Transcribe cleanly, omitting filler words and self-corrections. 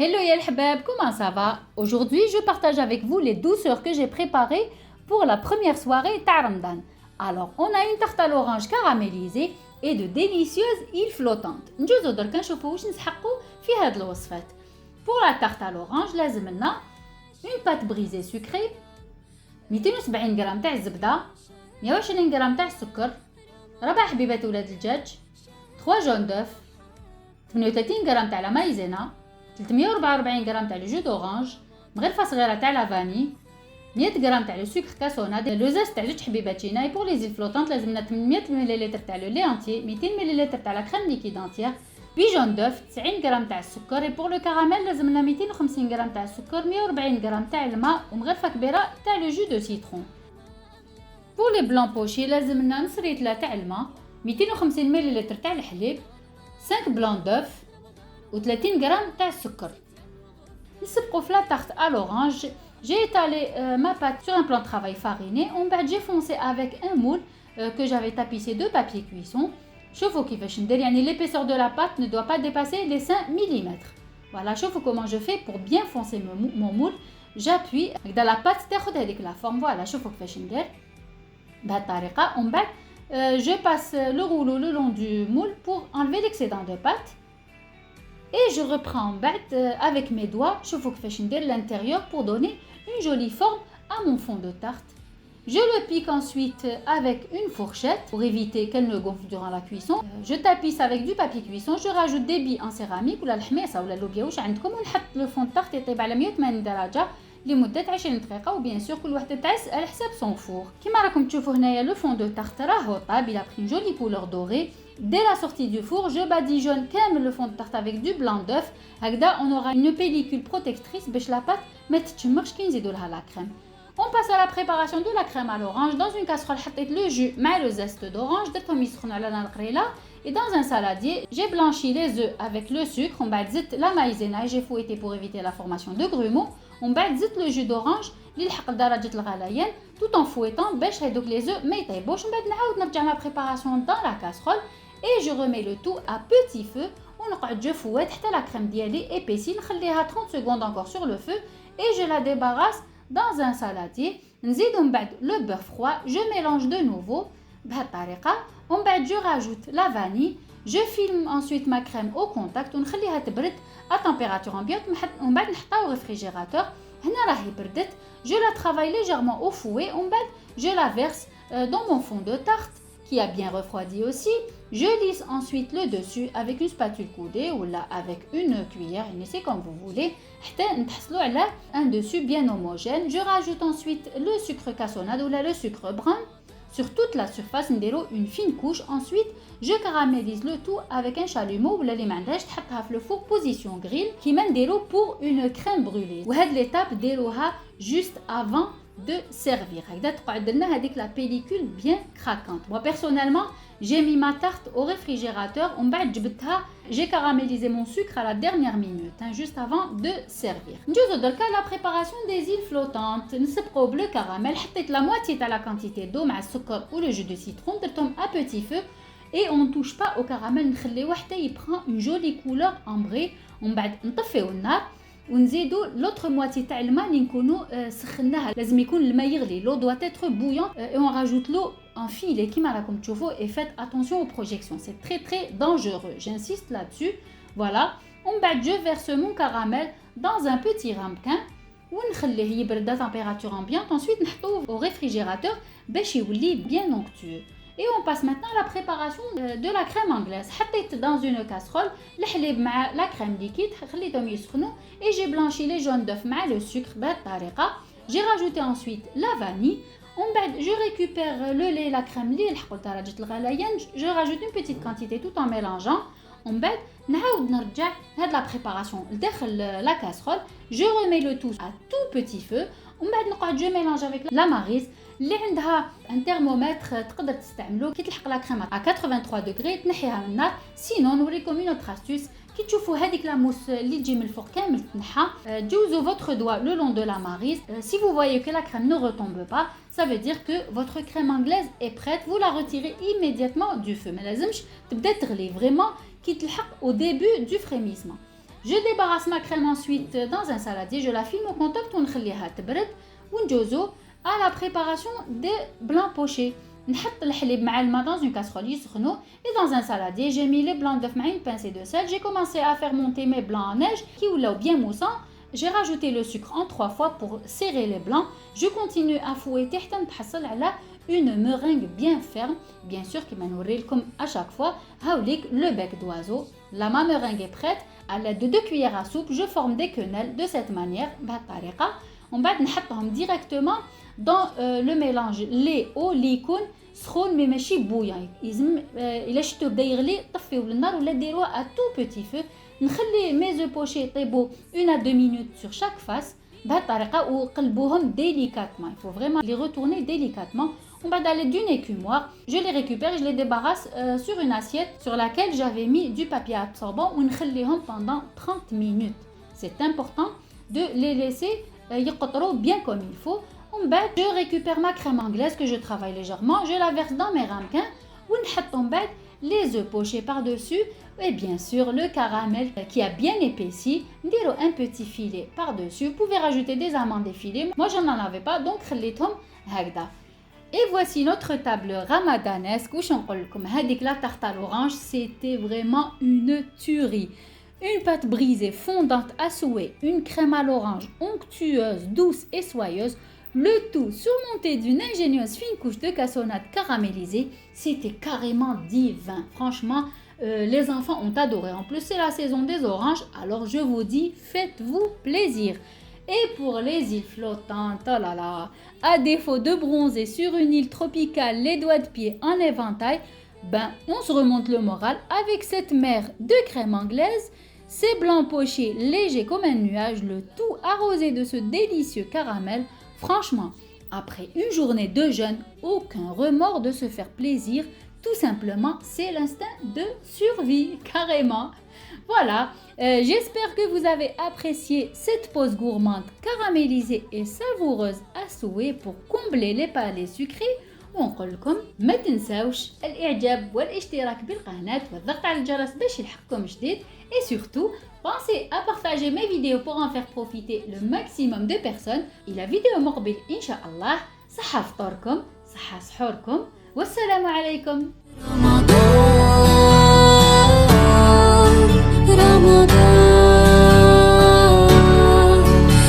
Hello Yel Habab, comment ça va? Aujourd'hui, je partage avec vous les douceurs que j'ai préparées pour la première soirée Ramadan. Alors, on a une tarte à l'orange caramélisée et de délicieuses îles flottantes. نجوزو درك نشوفو واش نسحقو في هاد الوصفات. Pour la tarte à l'orange, لازم لنا une pâte brisée sucrée, 270 غرام تاع الزبدة, 120 غرام تاع السكر, 4 حبيبات ولاد الدجاج, 3 جون دوف, 38 غرام تاع لا مايزينا, 344 غرام تاع لو جو دورانج, مغرفه صغيره تاع لا فاني, 100 غرام تاع لو سكر كاسوناد, لو زاز تاع 2 حبيبات شيناي. بور لي زيل فلوطونط لازمنا 800 ملل تاع لو لي انتي, 200 ملل تاع لا كريم ليكيد انتيير, 8 جون دوف, 90 غرام تاع السكر. اي بور لو كراميل لازمنا 250 غرام تاع السكر, 140 غرام تاع الماء ومغرفه كبيره تاع لو جو دو سيترون. بور لي بلون بوشي لازمنا نص ريتله تاع الماء, 250 ملل تاع الحليب, 5 بلون دوف و30 غرام تاع السكر. نسبقوا في لا tarte à l'orange. J'ai étalé ma pâte sur un plan de travail fariné. En bas, j'ai foncé avec un moule que j'avais tapissé de papier cuisson. شوفوا كيفاش ندير, يعني l'épaisseur de la pâte ne doit pas dépasser les 5 mm. Voilà, شوفوا comment je fais pour bien foncer mon moule. J'appuie هكذا la pâte تاخذ هذيك la forme. Voilà, شوفوا كيفاش ندير بهذه الطريقه. En bas, je passe le rouleau le long du moule pour enlever l'excédent de pâte. Et je reprends avec mes doigts, شوفوا كيفاش ندير l'intérieur pour donner une jolie forme à mon fond de tarte. Je le pique ensuite avec une fourchette pour éviter qu'elle ne gonfle durant la cuisson. Je tapisse avec du papier cuisson, je rajoute des billes en céramique ولا الحميصه ولا اللوبيا واش عندكم, ونحط لو فون تارت يطيب على 180 درجه لمده 20 دقيقه, وبيان سور كل وحده تعس على حساب son four. كما راكم تشوفوا هنايا لو فون دو تارت راهو طاب, il a pris une jolie couleur dorée. Dès la sortie du four, je badigeonne كامل le fond de tarte avec du blanc d'œuf. هكذا on aura une pellicule protectrice باش la pâte ما تتشمخش كي نزيدوا لها la crème. On passe à la préparation de la crème à l'orange. Dans une casserole, حطيت le jus مع le zeste d'orange, درتهم يسخنوا على نار قليله. Et dans un saladier, j'ai blanchi les œufs avec le sucre. On بعد زدت la maïzena et j'ai fouetté pour éviter la formation de grumeaux. On بعد زدت le jus d'orange اللي لحق لدرجه الغليان tout en fouettant باش هذوك les œufs ما يطيبوش. من بعد نعاود نرجع ma préparation dans la casserole et je remets le tout à petit feu. ونقعد je fouette حتى la crème ديالي épaissie. نخليها 30 secondes encore sur le feu et je la débarrasse dans un saladier. نزيد من بعد le beurre froid, je mélange de nouveau بهذه الطريقه. ومن بعد je rajoute la vanille. Je filme ensuite ma crème au contact ونخليها تبرد à température ambiante. ومن بعد نحطها au réfrigérateur. هنا راهي بردت. Je la travaille légèrement au fouet. ومن بعد je la verse dans mon fond de tarte qui a bien refroidi aussi. Je lisse ensuite le dessus avec une spatule coudée ou là avec une cuillère, c'est comme vous voulez, حتى نتحصلوا على un dessus bien homogène. Je rajoute ensuite le sucre cassonade ou là le sucre brun sur toute la surface. نديرو une fine couche. Ensuite, je caramélise le tout avec un chalumeau ولا اللي ما عندهاش تحطها في le four position grill كيما نديرو pour une crème brûlée. وهاد l'étape ديروها juste avant de servir. هكذا تقعد لنا هذيك la pellicule bien craquante. Moi personnellement, j'ai mis ma tarte au réfrigérateur. ومن بعد جبتها, j'ai caramélisé mon sucre à la dernière minute, juste avant de servir. نجوزو دركا la préparation des îles flottantes. نسبقو بلو caramel. حطيت la moitié تاع la quantité d'eau مع السكر و le jus de citron. درتهم à petit feu et on ne touche pas au caramel. نخليوه حتى يبرend une jolie couleur ambrée. ومن بعد نطفيو النار ونزيدو l'autre moitié تاع الماء اللي نكونوا سخناها. لازم يكون الماء يغلي. l'eau doit être bouillante et on rajoute l'eau en filet كيما راكم تشوفوا. et faites attention aux projections, c'est très très dangereux, j'insiste là-dessus. Voilà, on بعد je verse mon caramel dans un petit ramequin ونخليه يبرد à température ambiante. ensuite نحطوه au réfrigérateur باش يولي bien onctueux. Et on passe maintenant à la préparation de la crème anglaise. حطيت dans une casserole الحليب مع la crème liquide, خليتهم يسخنوا et j'ai blanchi les jaunes d'œufs مع le sucre بهذه الطريقه. J'ai rajouté ensuite la vanille. On بعد je récupère le lait, la crème اللي لحقوا لدرجه الغليان. Je rajoute une petite quantité tout en mélangeant. On بعد نعاود نرجع هاد la préparation لداخل la casserole. Je remets le tout à tout petit feu. ومن بعد نقعد je mélange avec la maryse. اللي عندها ان ترمومتر تقدر تستعملو كي تلحق لا كريم على 83 دوغري تنحيها من النار. سينو نوريكم اون اوتر استوس. كي تشوفوا هذيك لا موس اللي تجي من الفوق كامل تنحى, جوزو votre doigt le long de la maryse. Si vous voyez que la crème ne retombe pas, ça veut dire que votre crème anglaise est prête. Vous la retirez immédiatement du feu. ما لازمش تبدا تغلي, vraiment كي تلحق au début du frémissement. Je débarrasse ma crème ensuite dans un saladier, je la filme au contact ونخليها تبرد ونجوزو à la préparation des blancs pochés. نحط الحليب مع الماء dans une casserole يسخنوا et dans un saladier j'ai mis les blancs d'œuf مع une pincée de sel. J'ai commencé à faire monter mes blancs en neige qui ولاو bien moussants. J'ai rajouté le sucre en 3 fois pour serrer les blancs. Je continue à fouetter حتى نتحصل على une meringue bien ferme. Bien sûr كما نوريلكم à chaque fois. هاوليك le bec d'oiseau. La ma meringue est prête. À l'aide de 2 cuillères à soupe, je forme des quenelles de cette manière بهذه الطريقة. ومن بعد نحطهم directement dans le mélange lait au اللي يكون سخون مي ماشي بويان. لازم الا شفتوه بدا يغلي طفيوه للنار ولا ديروه à tout petit feu. نخلي mes œufs pochés يطيبوا 1 à 2 minutes sur chaque face بهذه الطريقه وقلبوهم délicatement. Il faut vraiment les retourner délicatement. On va d'aller d'une écumoire, je les récupère et je les débarrasse sur une assiette sur laquelle j'avais mis du papier absorbant ou نخليهم pendant 30 minutes. C'est important de les laisser يقطروا bien comme il faut. En bas, je récupère ma crème anglaise que je travaille légèrement, je la verse dans mes ramequins ونحط en bas les œufs pochés par-dessus et bien sûr le caramel qui a bien épaissi. نديرو un petit filet par-dessus. Vous pouvez rajouter des amandes effilées. Moi, j'en en avais pas, donc خليتهم هكذا. Et voici notre table ramadanesque. واش نقول لكم هذيك لا tarte à l'orange, c'était vraiment une tuerie. Une pâte brisée fondante à souhait, une crème à l'orange onctueuse, douce et soyeuse, le tout surmonté d'une ingénieuse fine couche de cassonade caramélisée. C'était carrément divin. Franchement, les enfants ont adoré. En plus, c'est la saison des oranges, alors je vous dis, faites-vous plaisir. Et pour les îles flottantes, oh là là, à défaut de bronzer sur une île tropicale les doigts de pied en éventail, ben on se remonte le moral avec cette mer de crème anglaise, ces blancs pochés légers comme un nuage, le tout arrosé de ce délicieux caramel. Franchement, après une journée de jeûne, aucun remords de se faire plaisir. Tout simplement, c'est l'instinct de survie, carrément. Voilà, j'espère que vous avez apprécié cette pause gourmande caramélisée et savoureuse à souhait pour combler les palais sucrés. ونقول لكم ما تنساوش الاعجاب والاشتراك بالقناة والضغط على الجرس باش يلحقكم جديد. Et surtout, pensez à partager mes vidéos pour en faire profiter le maximum de personnes. إلى فيديو مقبل إن شاء الله. صحة فطوركم، صحة سحوركم، والسلام عليكم.